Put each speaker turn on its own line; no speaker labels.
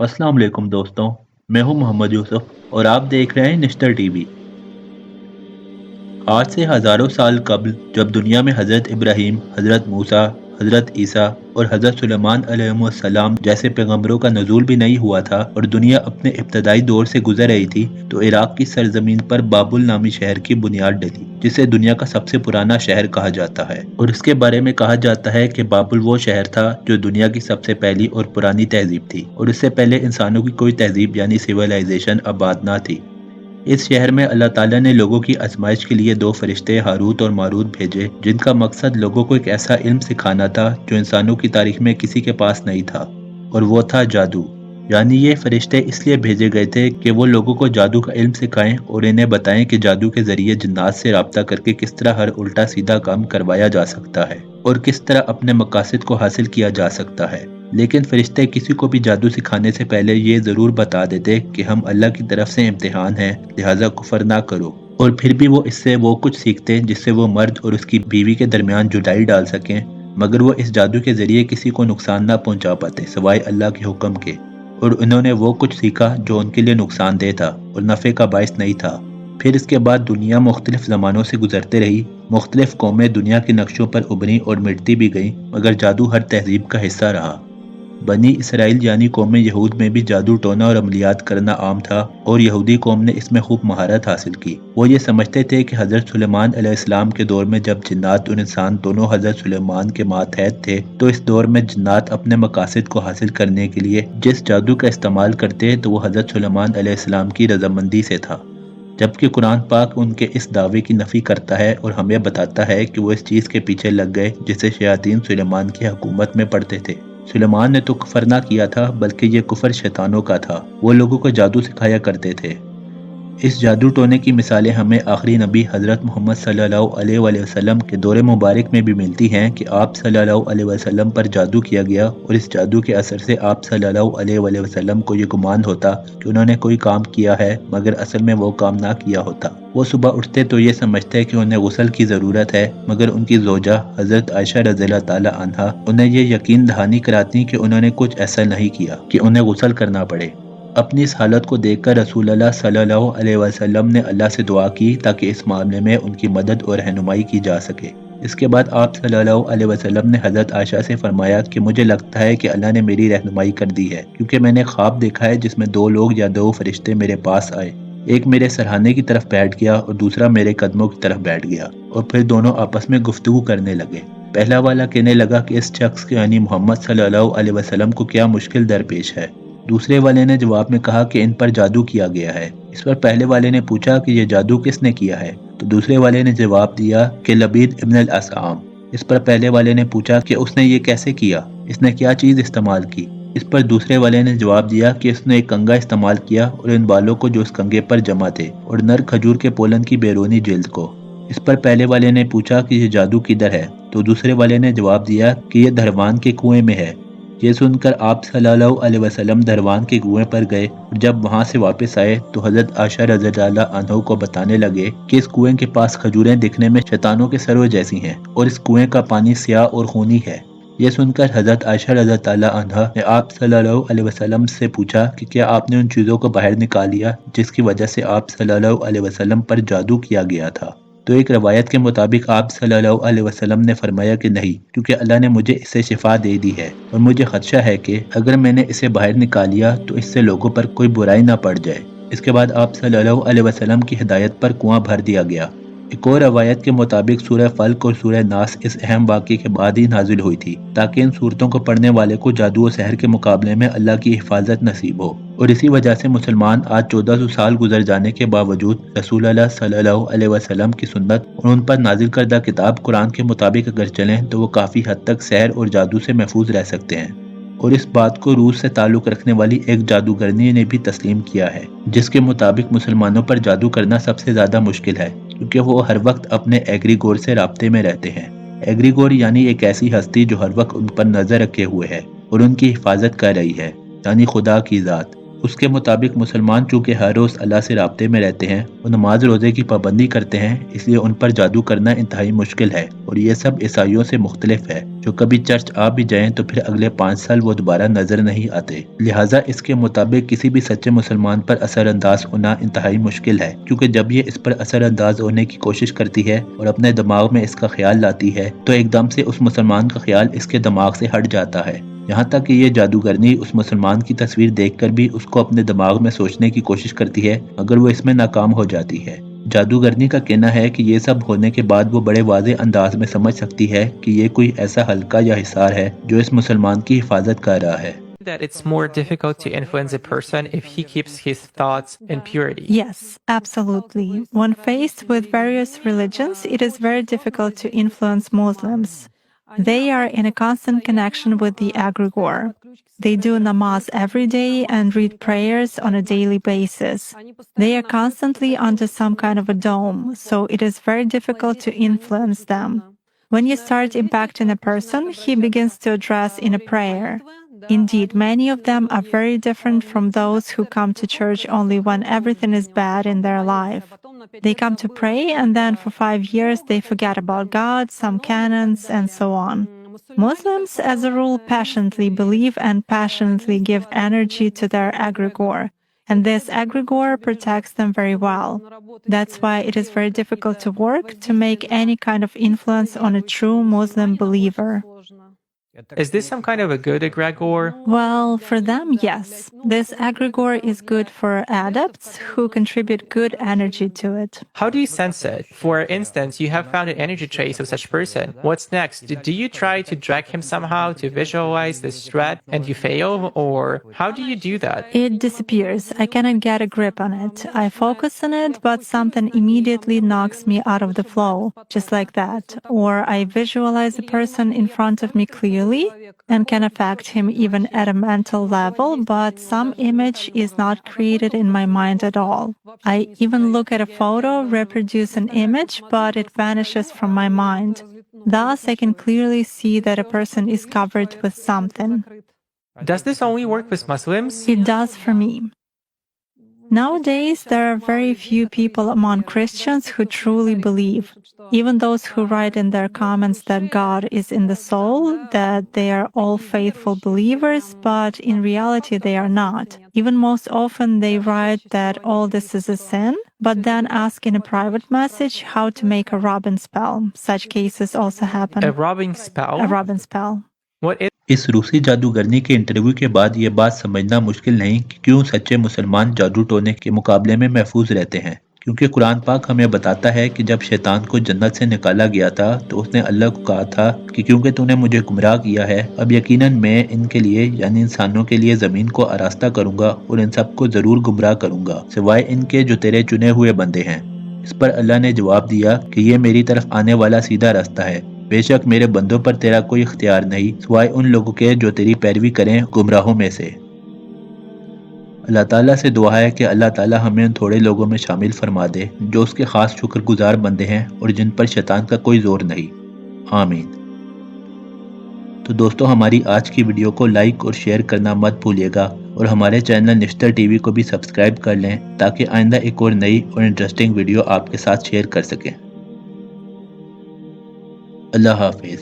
अस्सलाम वालेकुम दोस्तों। मैं हूं मोहम्मद यूसुफ और आप देख रहे हैं निश्तर टीवी। आज से हजारों साल कबल जब दुनिया में हजरत इब्राहिम, हजरत मूसा, हजरत ईसा और हजरत सुलेमान अलैहिस्सलाम जैसे पैगंबरों का नजूल भी नहीं हुआ था और दुनिया अपने इब्तदाई दौर से गुजर रही थी, तो इराक की सरजमीन पर बाबुल नामी शहर की बुनियाद डली, जिसे दुनिया का सबसे पुराना शहर कहा जाता है। और इसके बारे में कहा जाता है कि बाबुल वो शहर था जो दुनिया की सबसे पहली और पुरानी तहजीब थी और इससे पहले इंसानों की कोई तहजीब यानी सिविलाइजेशन आबाद ना थी। इस शहर में अल्लाह ताला ने लोगों की आजमाइश के लिए दो फरिश्ते हारूत और मारूत भेजे, जिनका मकसद लोगों को एक ऐसा इल्म सिखाना था जो इंसानों की तारीख में किसी के पास नहीं था, और वो था जादू। यानी ये फरिश्ते इसलिए भेजे गए थे कि वो लोगों को जादू का इल्म सिखाएं और इन्हें बताएं कि जादू के जरिए जिन्नात से राब्ता करके किस तरह हर उल्टा सीधा काम करवाया जा सकता है और किस तरह अपने मकासद को हासिल किया जा सकता है। लेकिन फरिश्ते किसी को भी जादू सिखाने से पहले ये जरूर बता देते कि हम अल्लाह की तरफ से इम्तिहान हैं, लिहाजा कुफर ना करो। और फिर भी वो इससे वो कुछ सीखते जिससे वो मर्द और उसकी बीवी के दरमियान जुदाई डाल सकें, मगर वो इस जादू के जरिए किसी को नुकसान ना पहुंचा पाते सिवाय अल्लाह के हुक्म के। और उन्होंने वो कुछ सीखा जो उनके लिए नुकसानदेह था और नफ़े का बायस नहीं था। फिर इसके बाद दुनिया मुख्तलिफ ज़मानों से गुजरते रही, मुख्तलिफ कौमें दुनिया के नक्शों पर उभरी और मिटती भी गईं, मगर जादू हर तहजीब का हिस्सा रहा। बनी इसराइल यानी कौम यहूद में भी जादू टोना और अमलियात करना आम था और यहूदी कौम ने इसमें खूब महारत हासिल की। वो ये समझते थे कि हज़रत सुलेमान अलैहिस्सलाम के दौर में जब जिन्नात और इंसान दोनों हज़रत सुलेमान के मातहत थे, तो इस दौर में जिन्नात अपने मकासद को हासिल करने के लिए जिस जादू का इस्तेमाल करते तो वो हज़रत सुलेमान अलैहिस्सलाम की रजामंदी से था। जबकि कुरान पाक उनके इस दावे की नफ़ी करता है और हमें बताता है कि वो इस चीज़ के पीछे लग गए जिसे शयातीन सुलेमान की हुकूमत में पढ़ते थे। सुलेमान ने तो कुफर ना किया था, बल्कि ये कुफर शैतानों का था। वो लोगों को जादू सिखाया करते थे। इस जादू टोने की मिसालें हमें आखिरी नबी हज़रत मोहम्मद सल्लल्लाहु अलैहि वसल्लम के दौरे मुबारक में भी मिलती हैं कि आप सल्लल्लाहु अलैहि वसल्लम पर जादू किया गया और इस जादू के असर से आप सल्लल्लाहु अलैहि वसल्लम को ये गुमान होता कि उन्होंने कोई काम किया है, मगर असल में वो काम ना किया होता। वो सुबह उठते तो ये समझते कि उन्हें गुस्ल की ज़रूरत है, मगर उनकी जोजा हज़रत आयशा रज़ियल्लाहु ताला अन्हा उन्हें ये यकीन दहानी कराती कि उन्होंने कुछ ऐसा नहीं किया कि उन्हें गुस्ल करना पड़े। अपनी इस हालत को देखकर रसूलुल्लाह सल्लल्लाहु अलैहि वसल्लम ने अल्लाह से दुआ की ताकि इस मामले में उनकी मदद और रहनुमाई की जा सके। इसके बाद आप सल्लल्लाहु अलैहि वसल्लम ने हज़रत आयशा से फरमाया कि मुझे लगता है कि अल्लाह ने मेरी रहनुमाई कर दी है, क्योंकि मैंने ख्वाब देखा है जिसमें दो लोग या दो फरिश्ते मेरे पास आए। एक मेरे सरहाने की तरफ बैठ गया और दूसरा मेरे कदमों की तरफ बैठ गया, और फिर दोनों आपस में गुफ्तगू करने लगे। पहला वाला कहने लगा कि इस शख्स के यानी मोहम्मद सल्लल्लाहु अलैहि वसल्लम को क्या मुश्किल दरपेश है। दूसरे वाले ने जवाब में कहा कि इन पर जादू किया गया है। इस पर पहले वाले ने पूछा कि यह जादू किसने किया है, तो दूसरे वाले ने जवाब दिया कि लबीद इब्न अल असआम। इस पर पहले वाले ने पूछा कि उसने ये कैसे किया, इसने क्या चीज़ इस्तेमाल की। इस पर दूसरे वाले ने जवाब दिया कि उसने एक कंगा इस्तेमाल किया और इन बालों को जो उस कंगे पर जमा थे और नर खजूर के पोलन की बैरूनी जिल्द को। इस पर पहले वाले ने पूछा कि यह जादू किधर है, तो दूसरे वाले ने जवाब दिया कि यह धरवान के कुएं में है। ये सुनकर आप सल्लल्लाहु अलैहि वसल्लम दरवान के कुएं पर गए और जब वहां से वापस आए तो हजरत आयशा रज़ियल्लाहु अन्हा को बताने लगे कि इस कुएं के पास खजूरें दिखने में शैतानों के सरों जैसी हैं और इस कुएं का पानी स्याह और खूनी है। ये सुनकर हजरत आयशा रज़ियल्लाहु अन्हा ने आप सल्लल्लाहु अलैहि वसल्लम से पूछा कि क्या आपने उन चीज़ों को बाहर निकाल लिया जिसकी वजह से आप सल्लल्लाहु अलैहि वसल्लम पर जादू किया गया था। तो एक रवायत के मुताबिक आप सल्लल्लाहु अलैहि वसल्लम ने फरमाया कि नहीं, क्योंकि अल्लाह ने मुझे इससे शिफा दे दी है और मुझे खदशा है कि अगर मैंने इसे बाहर निकाल लिया तो इससे लोगों पर कोई बुराई ना पड़ जाए। इसके बाद आप सल्लल्लाहु अलैहि वसल्लम की हिदायत पर कुआं भर दिया गया। एक और रवायत के मुताबिक सूरह फल्क और सूरह नास इस अहम वाक़े के बाद ही नाजिल हुई थी, ताकि इन सूरतों को पढ़ने वाले को जादू और सहर के मुकाबले में अल्लाह की हिफाजत नसीब हो। और इसी वजह से मुसलमान आज 1400 साल गुजर जाने के बावजूद रसूलुल्लाह सल्लल्लाहु अलैहि वसल्लम की सुन्नत और उन पर नाजिल करदा किताब कुरान के मुताबिक अगर चलें तो वो काफ़ी हद तक सहर और जादू से महफूज रह सकते हैं। और इस बात को रूस से ताल्लुक़ रखने वाली एक जादूगरनी ने भी तस्लीम किया है, जिसके मुताबिक मुसलमानों पर जादू करना सबसे ज़्यादा मुश्किल है, क्योंकि वो हर वक्त अपने एग्रीगोर से राब्ते में रहते हैं। एग्रीगोर यानी एक ऐसी हस्ती जो हर वक्त उन पर नज़र रखे हुए है और उनकी हिफाजत कर रही है, यानी खुदा की ज़ात। उसके मुताबिक मुसलमान चूँकि हर रोज़ अल्लाह से राब्ते में रहते हैं और नमाज रोज़े की पाबंदी करते हैं, इसलिए उन पर जादू करना इंतहाई मुश्किल है और ये सब ईसाइयों से मुख्तलिफ है, जो कभी चर्च आ भी जाएं तो फिर अगले 5 साल वो दोबारा नजर नहीं आते। लिहाजा इसके मुताबिक किसी भी सच्चे मुसलमान पर असरअंदाज होना इंतहाई मुश्किल है, क्योंकि जब ये इस पर असरअंदाज होने की कोशिश करती है और अपने दिमाग में इसका ख्याल लाती है तो एकदम से उस मुसलमान का ख्याल इसके दिमाग से हट जाता है। यहाँ तक कि ये जादूगरनी उस मुसलमान की तस्वीर देखकर भी उसको अपने दिमाग में सोचने की कोशिश करती है, अगर वो इसमें नाकाम हो जाती है। जादूगरनी का कहना है कि ये सब होने के बाद वो बड़े वाज़े अंदाज में समझ सकती है कि ये कोई ऐसा हल्का या हिसार है जो इस मुसलमान की हिफाजत कर रहा है।
That it's more difficult to influence a person if he keeps his thoughts in purity.
Yes, absolutely. When faced with various religions, it is very difficult to influence Muslims. They are in a constant connection with the egregore. They do namaz every day and read prayers on a daily basis. They are constantly under some kind of a dome, so it is very difficult to influence them. When you start impacting a person, he begins to address in a prayer. Indeed, many of them are very different from those who come to church only when everything is bad in their life. They come to pray and then for 5 years they forget about God, some canons, and so on. Muslims, as a rule, passionately believe and passionately give energy to their egregore, and this egregore protects them very well. That's why it is very difficult to work to make any kind of influence on a true Muslim believer.
Is this some kind of a good egregore?
Well, for them, yes. This egregore is good for adepts who contribute good energy to it.
How do you sense it? For instance, you have found an energy trace of such person. What's next? Do you try to drag him somehow to visualize this threat and you fail? Or how do you do that?
It disappears. I cannot get a grip on it. I focus on it, but something immediately knocks me out of the flow, just like that. Or I visualize a person in front of me clearly and can affect him even at a mental level, but some image is not created in my mind at all. I even look at a photo, reproduce an image, but it vanishes from my mind. Thus, I can clearly see that a person is covered with something.
Does this only work with Muslims?
It does for me. Nowadays, there are very few people among Christians who truly believe. Even those who write in their comments that God is in the soul, that they are all faithful believers, but in reality they are not. Even most often they write that all this is a sin, but then ask in a private message how to make a rubbing spell. Such cases also happen.
A rubbing spell?
A rubbing spell.
What is
इस रूसी जादूगरनी के interview के बाद ये बात समझना मुश्किल नहीं कि क्यों सच्चे मुसलमान जादू टोने के मुकाबले में महफूज रहते हैं, क्योंकि कुरान पाक हमें बताता है कि जब शैतान को जन्नत से निकाला गया था तो उसने अल्लाह को कहा था कि क्योंकि तूने मुझे गुमराह किया है, अब यकीनन मैं इनके लिए यानी इंसानों के लिए ज़मीन को आरास्ता करूंगा और इन सबको ज़रूर गुमराह करूंगा सिवाय इनके जो तेरे चुने हुए बंदे हैं। इस पर अल्लाह ने जवाब दिया कि ये मेरी तरफ आने वाला सीधा रास्ता है, बेशक मेरे बंदों पर तेरा कोई इख्तियार नहीं सिवाय उन लोगों के जो तेरी पैरवी करें गुमराहों में से। अल्लाह ताला से दुआ है कि अल्लाह ताला हमें उन थोड़े लोगों में शामिल फरमा दे जो उसके खास शुक्रगुजार बंदे हैं और जिन पर शैतान का कोई जोर नहीं। आमीन। तो दोस्तों, हमारी आज की वीडियो को लाइक और शेयर करना मत भूलिएगा और हमारे चैनल निश्तर टीवी को भी सब्सक्राइब कर लें ताकि आइंदा एक और नई और इंटरेस्टिंग वीडियो आपके साथ शेयर कर सकें। अल्लाह हाफिज़।